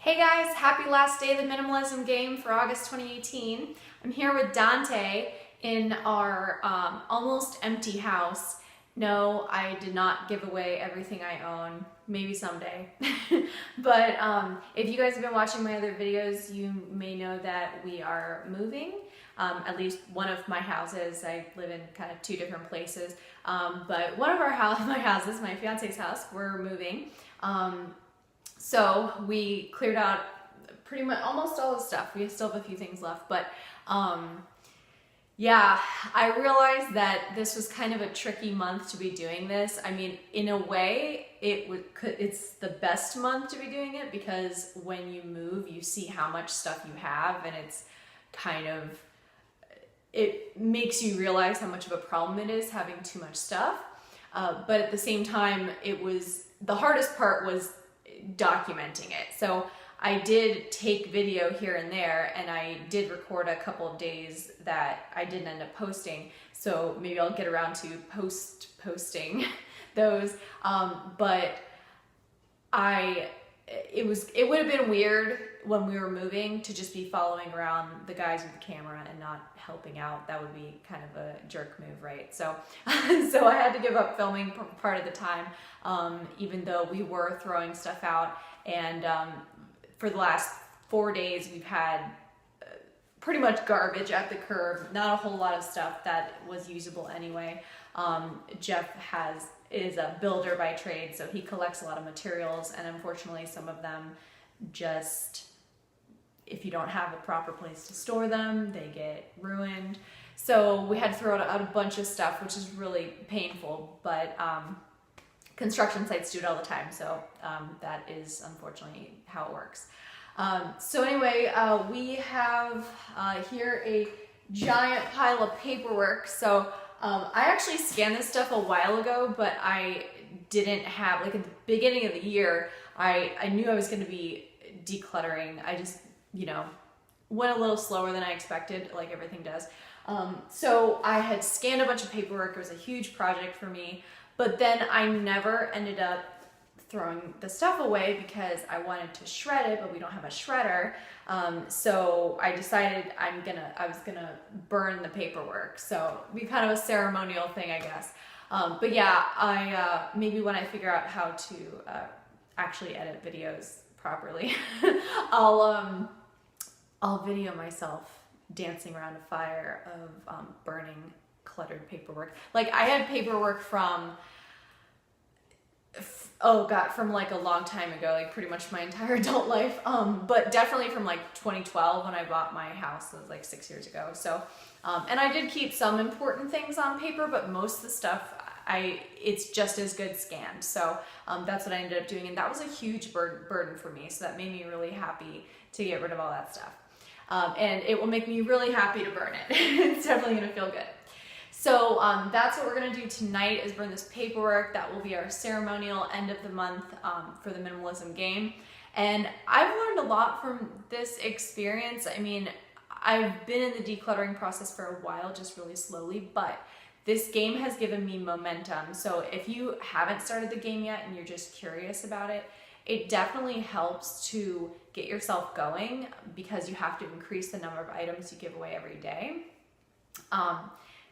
Hey guys, happy last day of the Minimalism Game for August 2018. I'm here with Dante in our almost empty house. No, I did not give away everything I own. Maybe someday. But if you guys have been watching my other videos, you may know that we are moving. At least one of my houses. I live in kind of two different places. But one of my houses, my fiance's house, we're moving. So we cleared out pretty much almost all the stuff. We still have a few things left, but yeah, I realized that this was kind of a tricky month to be doing this. I mean, in a way, it's the best month to be doing it because when you move, you see how much stuff you have, and it's kind of, it makes you realize how much of a problem it is having too much stuff. But at the same time, the hardest part was documenting it. So I did take video here and there, and I did record a couple of days that I didn't end up posting. So maybe I'll get around to posting those. But it would have been weird when we were moving to just be following around the guys with the camera and not helping out. That would be kind of a jerk move, right? So, so I had to give up filming part of the time, even though we were throwing stuff out. And for the last 4 days, we've had pretty much garbage at the curb. Not a whole lot of stuff that was usable anyway. Jeff is a builder by trade, so he collects a lot of materials, and unfortunately some of them just, if you don't have a proper place to store them, they get ruined. So we had to throw out a bunch of stuff, which is really painful, but construction sites do it all the time, so that is unfortunately how it works. So anyway, we have here a giant pile of paperwork. So I actually scanned this stuff a while ago, but I didn't have, like at the beginning of the year, I knew I was going to be decluttering. I just, went a little slower than I expected, like everything does. So I had scanned a bunch of paperwork. It was a huge project for me, but then I never ended up throwing the stuff away because I wanted to shred it, but we don't have a shredder. So I decided I was gonna burn the paperwork. So it'd be kind of a ceremonial thing, I guess. But yeah, maybe when I figure out how to actually edit videos properly, I'll video myself dancing around a fire of burning cluttered paperwork. Like I had paperwork from from like a long time ago, like pretty much my entire adult life, but definitely from like 2012 when I bought my house. It was like 6 years ago. So and I did keep some important things on paper, but most of the stuff it's just as good scanned. So that's what I ended up doing, and that was a huge burden for me, so that made me really happy to get rid of all that stuff. And it will make me really happy to burn it. It's definitely gonna feel good. So that's what we're gonna do tonight, is burn this paperwork. That will be our ceremonial end of the month for the Minimalism Game. And I've learned a lot from this experience. I mean, I've been in the decluttering process for a while, just really slowly, but this game has given me momentum. So if you haven't started the game yet and you're just curious about it, it definitely helps to get yourself going because you have to increase the number of items you give away every day.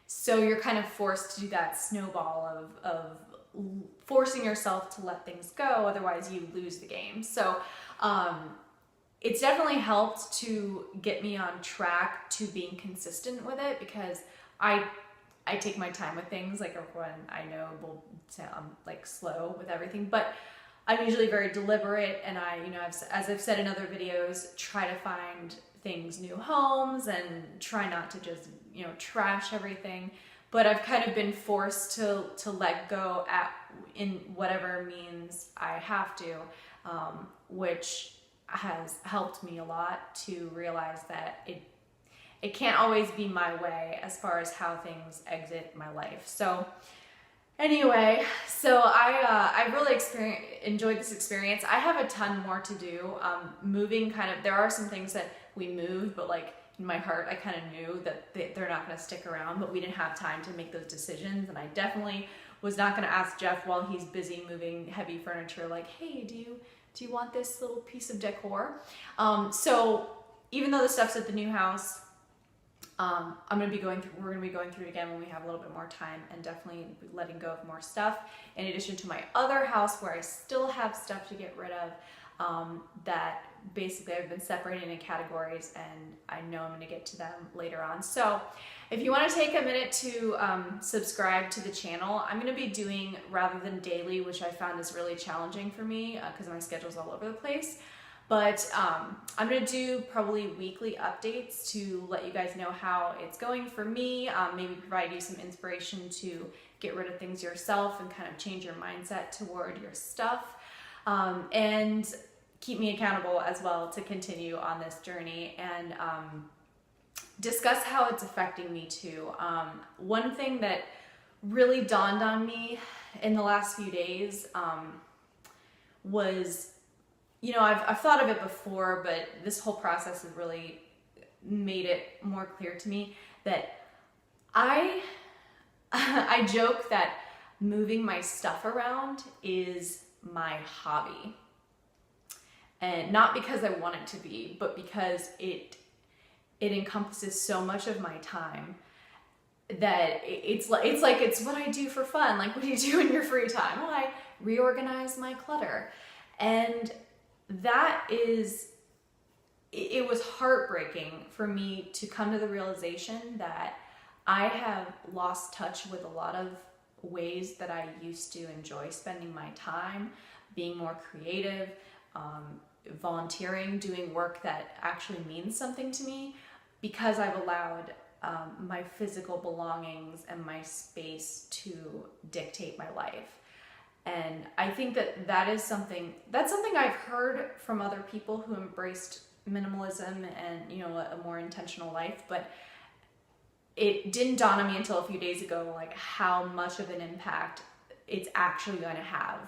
So you're kind of forced to do that snowball of forcing yourself to let things go, otherwise you lose the game. So it's definitely helped to get me on track to being consistent with it, because I take my time with things. Like everyone I know will say I'm like slow with everything, but I'm usually very deliberate, and as I've said in other videos, try to find things, new homes, and try not to just, trash everything. But I've kind of been forced to let go in whatever means I have to, which has helped me a lot to realize that it can't always be my way as far as how things exit my life. So anyway, so I really enjoyed this experience. I have a ton more to do. Moving there are some things that we moved, but like in my heart, I kind of knew that they're not going to stick around, but we didn't have time to make those decisions. And I definitely was not going to ask Jeff while he's busy moving heavy furniture, like, hey, do do you want this little piece of decor? So even though the stuff's at the new house, we're gonna be going through it again when we have a little bit more time, and definitely letting go of more stuff. In addition to my other house where I still have stuff to get rid of, that basically I've been separating in categories, and I know I'm gonna get to them later on. So if you wanna take a minute to subscribe to the channel, I'm gonna be doing, rather than daily, which I found is really challenging for me because my schedule's all over the place, but I'm gonna do probably weekly updates to let you guys know how it's going for me, maybe provide you some inspiration to get rid of things yourself and kind of change your mindset toward your stuff, and keep me accountable as well to continue on this journey, and discuss how it's affecting me too. One thing that really dawned on me in the last few days was, you know, I've thought of it before, but this whole process has really made it more clear to me that I joke that moving my stuff around is my hobby. And not because I want it to be, but because it encompasses so much of my time that it's like it's what I do for fun. Like, what do you do in your free time? Well, I reorganize my clutter. And it was heartbreaking for me to come to the realization that I have lost touch with a lot of ways that I used to enjoy spending my time, being more creative, volunteering, doing work that actually means something to me, because I've allowed my physical belongings and my space to dictate my life. And I think that's something I've heard from other people who embraced minimalism and, you know, a more intentional life, but it didn't dawn on me until a few days ago, like how much of an impact it's actually going to have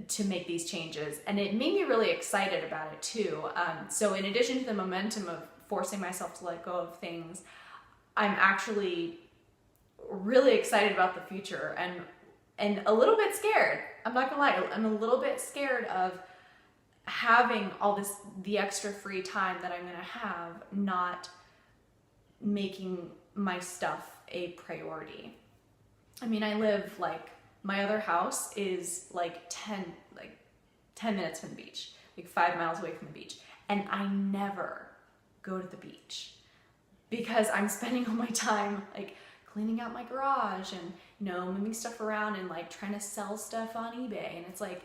to make these changes. And it made me really excited about it too. So in addition to the momentum of forcing myself to let go of things, I'm actually really excited about the future, and a little bit scared. I'm not gonna lie, I'm a little bit scared of having the extra free time that I'm gonna have, not making my stuff a priority. I mean, I live, like, my other house is like 10 minutes from the beach, like 5 miles away from the beach. And I never go to the beach because I'm spending all my time like cleaning out my garage and, you know, moving stuff around and like trying to sell stuff on eBay. And it's like,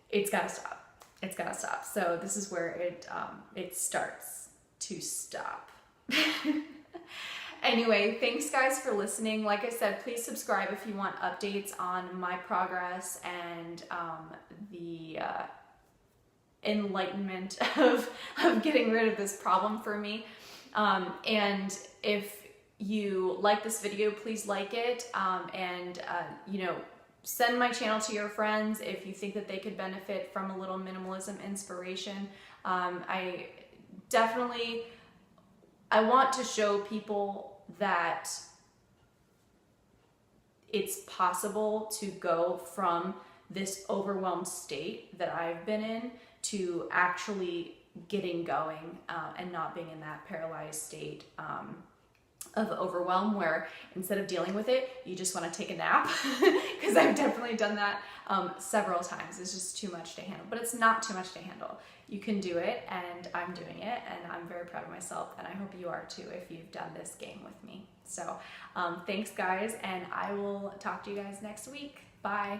it's gotta stop. It's gotta stop. So this is where it starts to stop. Anyway, thanks guys for listening. Like I said, please subscribe if you want updates on my progress and the enlightenment of getting rid of this problem for me. And if you like this video, please like it, and you know, send my channel to your friends if you think that they could benefit from a little minimalism inspiration. I want to show people that it's possible to go from this overwhelmed state that I've been in to actually getting going, and not being in that paralyzed state of overwhelm where instead of dealing with it, you just want to take a nap, because I've definitely done that several times. It's just too much to handle, but it's not too much to handle. You can do it, and I'm doing it, and I'm very proud of myself, and I hope you are too if you've done this game with me. So thanks guys, and I will talk to you guys next week. Bye.